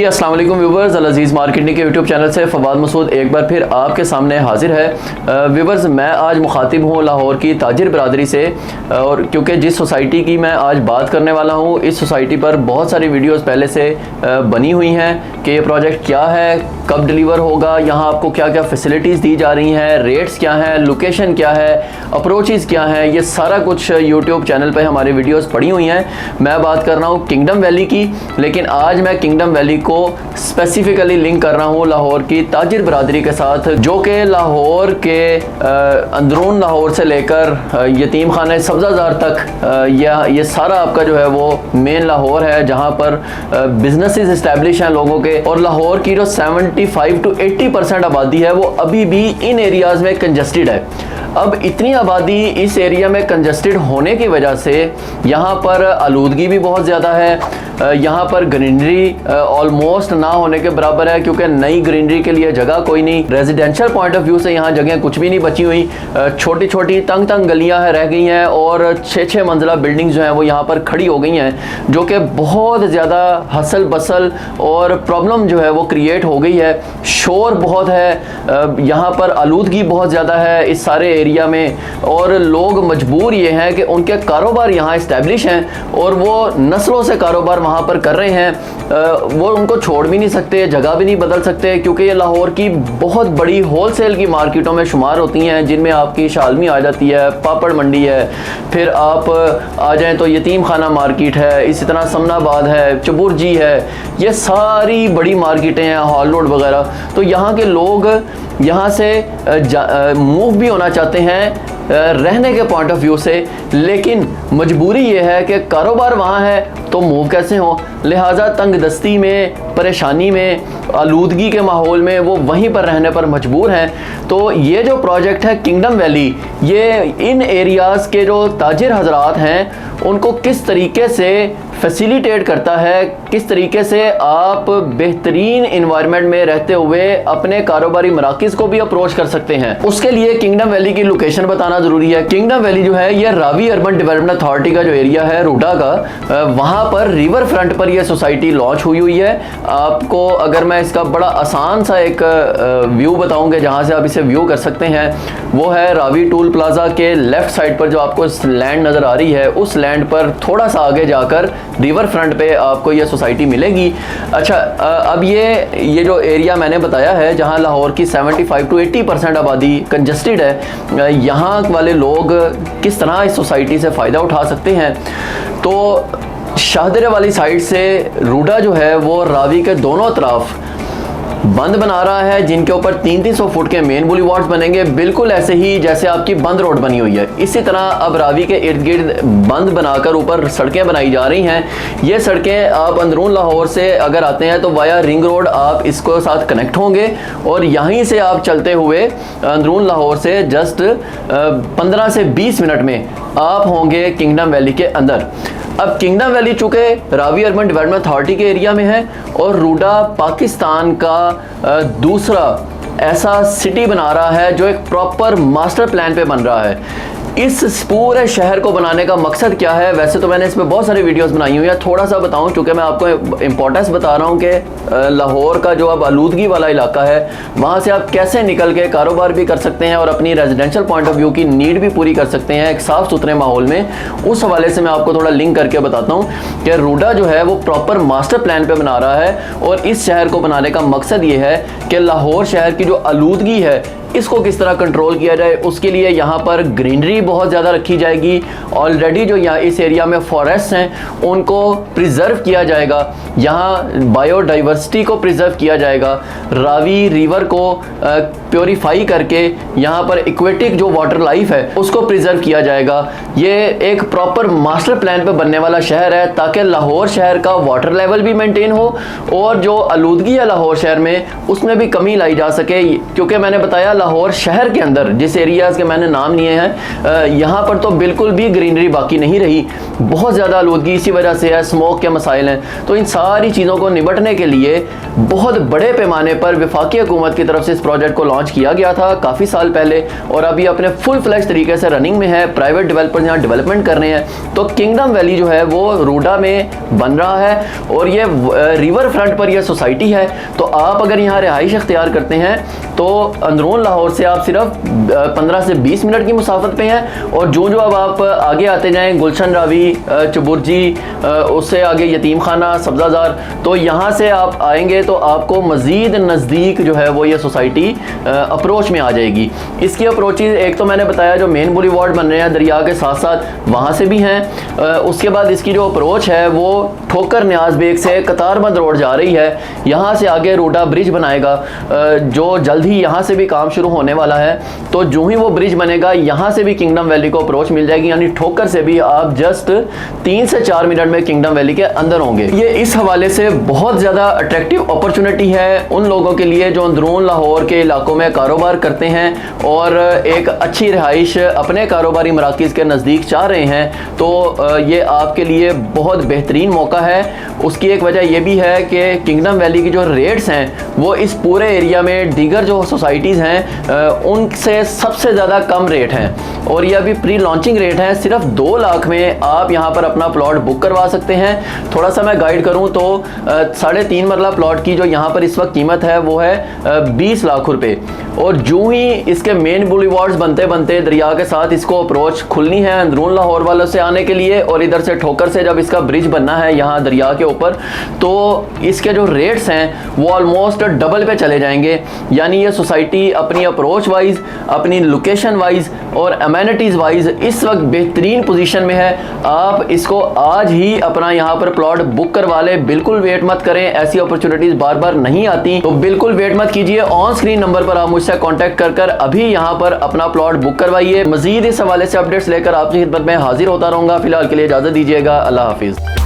जी अस्सलाम वालेकुम व्यूवर्स, अल अज़ीज़ मार्केटिंग के यूट्यूब चैनल से फवाद मसूद एक बार फिर आपके सामने हाजिर है। व्यूवर्स, मैं आज मुखातिब हूँ लाहौर की ताजिर बरादरी से, और क्योंकि जिस सोसाइटी की मैं आज बात करने वाला हूँ, इस सोसाइटी पर बहुत सारी वीडियोस पहले से बनी हुई हैं कि ये प्रोजेक्ट क्या है, कब डिलीवर होगा, यहाँ आपको क्या क्या फैसिलिटीज़ दी जा रही हैं, रेट्स क्या हैं, लोकेशन क्या है, अप्रोचेज़ क्या हैं, ये सारा कुछ यूट्यूब चैनल पर हमारी वीडियोज़ पड़ी हुई हैं। मैं बात कर रहा हूँ किंगडम वैली की, लेकिन आज मैं किंगडम वैली को स्पेसिफिकली लिंक कर रहा हूँ लाहौर की ताजिर बरादरी के साथ, जो कि लाहौर के अंदरून लाहौर से लेकर यतीम खाने सब्ज़ाज़ार तक ये सारा आपका जो है वो मेन लाहौर है, जहाँ पर बिजनेसेस इस्टेब्लिश हैं लोगों के। और लाहौर की जो 75 to 80% आबादी है वो अभी भी इन एरियाज़ में कंजस्टेड है। अब इतनी आबादी इस एरिया में कंजस्टेड होने की वजह से यहाँ पर आलूदगी भी बहुत ज़्यादा है, यहाँ पर ग्रीनरी ऑलमोस्ट ना होने के बराबर है, क्योंकि नई ग्रीनरी के लिए जगह कोई नहीं। रेजिडेंशियल पॉइंट ऑफ व्यू से यहाँ जगह कुछ भी नहीं बची हुई, छोटी छोटी तंग तंग गलियाँ रह गई हैं और 6-6 मंजिला बिल्डिंग्स जो हैं वो यहाँ पर खड़ी हो गई हैं, जो कि बहुत ज़्यादा हसल बसल और प्रॉब्लम जो है वो क्रिएट हो गई है। शोर बहुत है, यहाँ पर आलूदगी बहुत ज़्यादा है इस सारे एरिया में, और लोग मजबूर ये हैं कि उनके कारोबार यहाँ इस्टेब्लिश हैं और वो नस्लों से कारोबार वहाँ पर कर रहे हैं, वो उनको छोड़ भी नहीं सकते, जगह भी नहीं बदल सकते, क्योंकि ये लाहौर की बहुत बड़ी होलसेल की मार्केटों में शुमार होती हैं, जिनमें आपकी शालमी आ जाती है, पापड़ मंडी है, फिर आप आ जाएं तो यतीम खाना मार्केट है, इसी तरह समनाबाद है, चबुर्जी है, ये सारी बड़ी मार्केटें हैं, हॉल रोड वगैरह। तो यहाँ के लोग यहाँ से मूव भी होना चाहते हैं रहने के पॉइंट ऑफ व्यू से, लेकिन मजबूरी ये है कि कारोबार वहाँ है तो मूव कैसे हो, लिहाजा तंग दस्ती में, परेशानी में, आलूदगी के माहौल में वो वहीं पर रहने पर मजबूर हैं। तो ये जो प्रोजेक्ट है किंगडम वैली, ये इन एरियाज़ के जो ताजिर हजरात हैं उनको किस तरीके से फैसिलिटेट करता है, किस तरीके से आप बेहतरीन इन्वायरमेंट में रहते हुए अपने कारोबारी मराकिज़ को भी अप्रोच कर सकते हैं। उसके लिए किंगडम वैली की लोकेशन बताना ज़रूरी है। किंगडम वैली जो है ये रावी अर्बन डेवलपमेंट अथॉरिटी का जो एरिया है रूडा का, वहाँ पर रिवर फ्रंट पर यह सोसाइटी लॉन्च हुई है। आपको अगर मैं इसका बड़ा आसान सा एक व्यू बताऊँगा जहाँ से आप इसे व्यू कर सकते हैं, वो है रावी टूल प्लाजा के लेफ्ट साइड पर जो आपको लैंड नज़र आ रही है, उस लैंड पर थोड़ा सा आगे जाकर रिवर फ्रंट पे आपको ये सोसाइटी मिलेगी। अच्छा, अब ये जो एरिया मैंने बताया है जहां लाहौर की 75 to 80% आबादी कंजस्टेड है, यहाँ वाले लोग किस तरह इस सोसाइटी से फ़ायदा उठा सकते हैं। तो शाहदरे वाली साइड से रूडा जो है वो रावी के दोनों तरफ बंद बना रहा है, जिनके ऊपर 300-300 फुट के मेन बुलीवार्ड्स बनेंगे, बिल्कुल ऐसे ही जैसे आपकी बंद रोड बनी हुई है। इसी तरह अब रावी के इर्द गिर्द बंद बनाकर ऊपर सड़कें बनाई जा रही हैं। ये सड़कें आप अंदरून लाहौर से अगर आते हैं तो वाया रिंग रोड आप इसको साथ कनेक्ट होंगे, और यहीं से आप चलते हुए अंदरून लाहौर से जस्ट 15 से 20 मिनट में आप होंगे किंगडम वैली के अंदर। अब किंगडम वैली चूँकि रावी अर्बन डेवलपमेंट अथॉरिटी के एरिया में है और रूडा पाकिस्तान का दूसरा ऐसा सिटी बना रहा है जो एक प्रॉपर मास्टर प्लान पे बन रहा है। इस पूरे शहर को बनाने का मकसद क्या है? वैसे तो मैंने इसमें बहुत सारी वीडियोस बनाई हुई हैं, थोड़ा सा बताऊं क्योंकि मैं आपको इम्पोर्टेंस बता रहा हूं कि लाहौर का जो अब आलूदगी वाला इलाका है वहां से आप कैसे निकल के कारोबार भी कर सकते हैं और अपनी रेजिडेंशियल पॉइंट ऑफ व्यू की नीड भी पूरी कर सकते हैं एक साफ़ सुथरे माहौल में। उस हवाले से मैं आपको थोड़ा लिंक करके बताता हूँ कि रूडा जो है वो प्रॉपर मास्टर प्लान पर बना रहा है, और इस शहर को बनाने का मकसद ये है कि लाहौर शहर की जो आलूदगी है इसको किस तरह कंट्रोल किया जाए। उसके लिए यहाँ पर ग्रीनरी बहुत ज़्यादा रखी जाएगी। ऑलरेडी जो यहाँ इस एरिया में फॉरेस्ट हैं उनको प्रिजर्व किया जाएगा, यहाँ बायोडाइवर्सिटी को प्रिजर्व किया जाएगा, रावी रिवर को प्योरीफाई करके यहाँ पर एक्वेटिक जो वाटर लाइफ है उसको प्रिजर्व किया जाएगा। ये एक प्रॉपर मास्टर प्लान पे बनने वाला शहर है ताकि लाहौर शहर का वाटर लेवल भी मेंटेन हो और जो आलूदगी है लाहौर शहर में उसमें भी कमी लाई जा सके, क्योंकि मैंने बताया लाहौर शहर के अंदर जिस एरियाज़ के मैंने नाम लिए हैं, यहाँ पर तो बिल्कुल भी ग्रीनरी बाकी नहीं रही। बहुत ज़्यादा आलूदगी इसी वजह से है, स्मोक के मसाइल हैं। तो इन सारी चीज़ों को निपटने के लिए बहुत बड़े पैमाने पर वफाकी हुकूमत की तरफ से इस प्रोजेक्ट को लॉन्च किया गया था काफ़ी साल पहले, और अभी अपने फुल फ्लैश तरीके से रनिंग में है। प्राइवेट डेवलपर्स यहाँ डेवलपमेंट कर रहे हैं। तो किंगडम वैली जो है वो रूडा में बन रहा है और ये रिवर फ्रंट पर यह सोसाइटी है। तो आप अगर यहाँ रिहाइश इख्तियार करते हैं तो अंदरून लाहौर से आप सिर्फ 15 से 20 मिनट की मुसाफत पे हैं। और जो अब आप आगे आते जाएं, गुलशन रावी, चबुर्जी, उससे आगे यतीम खाना, सब्जाजार, तो यहाँ से आप आएंगे तो आपको मज़ीद नज़दीक जो है वो ये सोसाइटी अप्रोच में आ जाएगी। इसकी अप्रोचेज एक तो मैंने बताया जो मेन बुलीवार्ड बन रहे हैं दरिया के साथ साथ, वहाँ से भी हैं। उसके बाद इसकी जो अप्रोच है वो ठोकर न्याज बेग से कतारबंद रोड जा रही है। यहाँ से आगे रोडा ब्रिज बनाएगा जो जल्द ही यहाँ से भी काम शुरू होने वाला है। तो जो ही वो ब्रिज बनेगा यहाँ से भी किंगडम वैली को अप्रोच मिल जाएगी, यानी ठोकर से भी आप जस्ट 3 से 4 मिनट में किंगडम वैली के अंदर होंगे। ये इस हवाले से बहुत ज़्यादा अट्रैक्टिव अपॉर्चुनिटी है उन लोगों के लिए जो अंदरून लाहौर के इलाकों में कारोबार करते हैं और एक अच्छी रिहाइश अपने कारोबारी मराकज़ के नज़दीक चाह रहे हैं। तो ये आपके लिए बहुत बेहतरीन मौका है। उसकी एक वजह यह भी है कि किंगडम वैली की जो रेट्स हैं वो इस पूरे एरिया में दीगर जो सोसाइटीज़ हैं उनसे सबसे ज़्यादा कम रेट हैं, और ये अभी प्री लॉन्चिंग रेट हैं। सिर्फ 2 लाख में आप यहाँ पर अपना प्लॉट बुक करवा सकते हैं। थोड़ा सा मैं गाइड करूँ तो 3.5 मरला प्लॉट की जो यहाँ पर इस वक्त कीमत है वो है 20 लाख रुपए। और जो ही इसके मेन बुलीवार्ड्स बनते बनते दरिया के साथ इसको अप्रोच खुलनी है अंदरून लाहौर वालों से आने के लिए, और इधर से ठोकर से जब इसका ब्रिज बनना है यहाँ दरिया के ऊपर, तो इसके जो रेट्स हैं वो ऑलमोस्ट डबल पे चले जाएंगे। यानी ये सोसाइटी अपनी अप्रोच वाइज, अपनी लोकेशन वाइज और अमेनिटीज़ वाइज इस वक्त बेहतरीन पोजीशन में है। आप इसको आज ही अपना यहाँ पर प्लॉट बुक करवा लें, बिल्कुल वेट मत करें, ऐसी अपॉर्चुनिटीज़ बार बार नहीं आती। तो बिल्कुल वेट मत कीजिए, ऑन स्क्रीन नंबर पर आप मुझसे कॉन्टैक्ट कर अभी यहाँ पर अपना प्लॉट बुक करवाइए। मजीद इस हवाले से अपडेट्स लेकर आपकी खिदमत में हाजिर होता रहूँगा। फिलहाल के लिए इजाज़त दीजिएगा। अल्लाह हाफिज़।